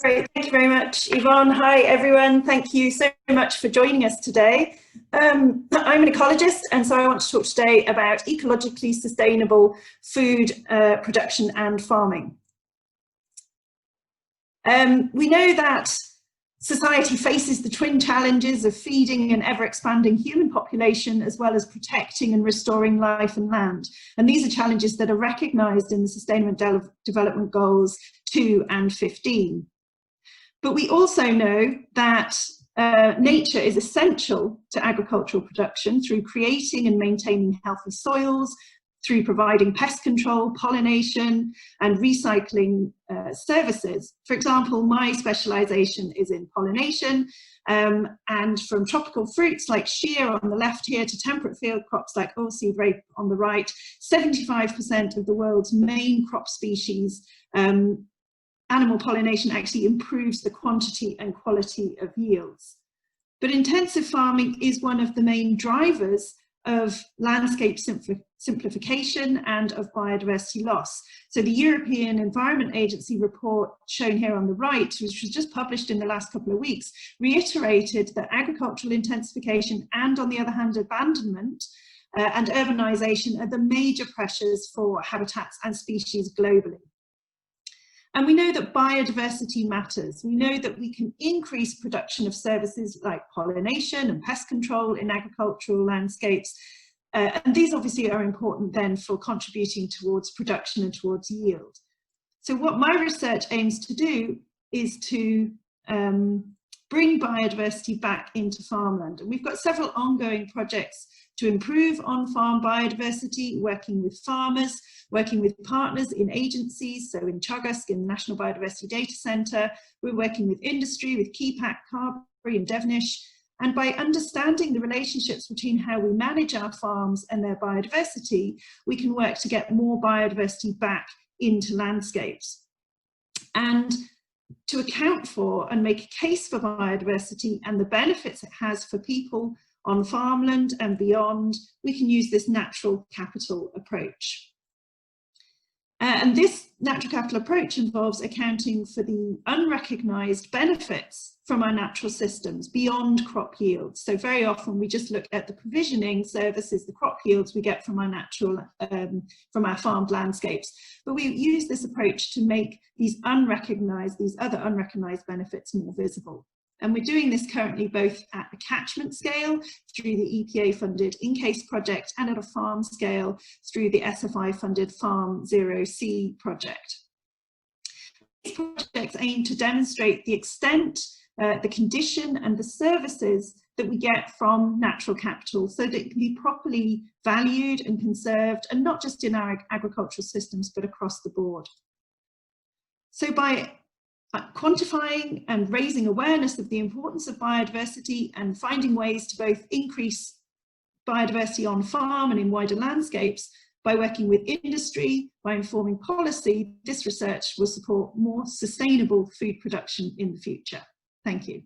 Great, thank you very much, Yvonne. Hi, everyone. Thank you so much for joining us today. I'm an ecologist, and so I want to talk today about ecologically sustainable food production and farming. We know that society faces the twin challenges of feeding an ever-expanding human population, as well as protecting and restoring life and land. And these are challenges that are recognised in the Sustainable Development Goals 2 and 15. But we also know that nature is essential to agricultural production through creating and maintaining healthy soils, through providing pest control, pollination, and recycling services. For example, my specialisation is in pollination, and from tropical fruits like shea on the left here to temperate field crops like oilseed rape on the right, 75% of the world's main crop species, animal pollination actually improves the quantity and quality of yields. But intensive farming is one of the main drivers of landscape simplification and of biodiversity loss. So the European Environment Agency report shown here on the right, which was just published in the last couple of weeks, reiterated that agricultural intensification and, on the other hand, abandonment and urbanisation are the major pressures for habitats and species globally. And we know that biodiversity matters. We know that we can increase production of services like pollination and pest control in agricultural landscapes. And these obviously are important then for contributing towards production and towards yield. So what my research aims to do is to bring biodiversity back into farmland. And we've got several ongoing projects to improve on-farm biodiversity, working with farmers, working with partners in agencies, so in Chuggusk, in the National Biodiversity Data Centre. We're working with industry, with Keepak, Carberry and Devenish. And by understanding the relationships between how we manage our farms and their biodiversity, we can work to get more biodiversity back into landscapes. And to account for and make a case for biodiversity and the benefits it has for people on farmland and beyond, we can use this natural capital approach. And this natural capital approach involves accounting for the unrecognised benefits from our natural systems beyond crop yields. So very often we just look at the provisioning services, the crop yields we get from our natural, from our farmed landscapes. But we use this approach to make these other unrecognised benefits more visible. And we're doing this currently both at the catchment scale through the EPA-funded InCase project and at a farm scale through the SFI-funded Farm Zero C project. These projects aim to demonstrate the extent, the condition and the services that we get from natural capital so that it can be properly valued and conserved, and not just in our agricultural systems, but across the board. So by quantifying and raising awareness of the importance of biodiversity and finding ways to both increase biodiversity on farm and in wider landscapes, by working with industry, by informing policy, this research will support more sustainable food production in the future. Thank you.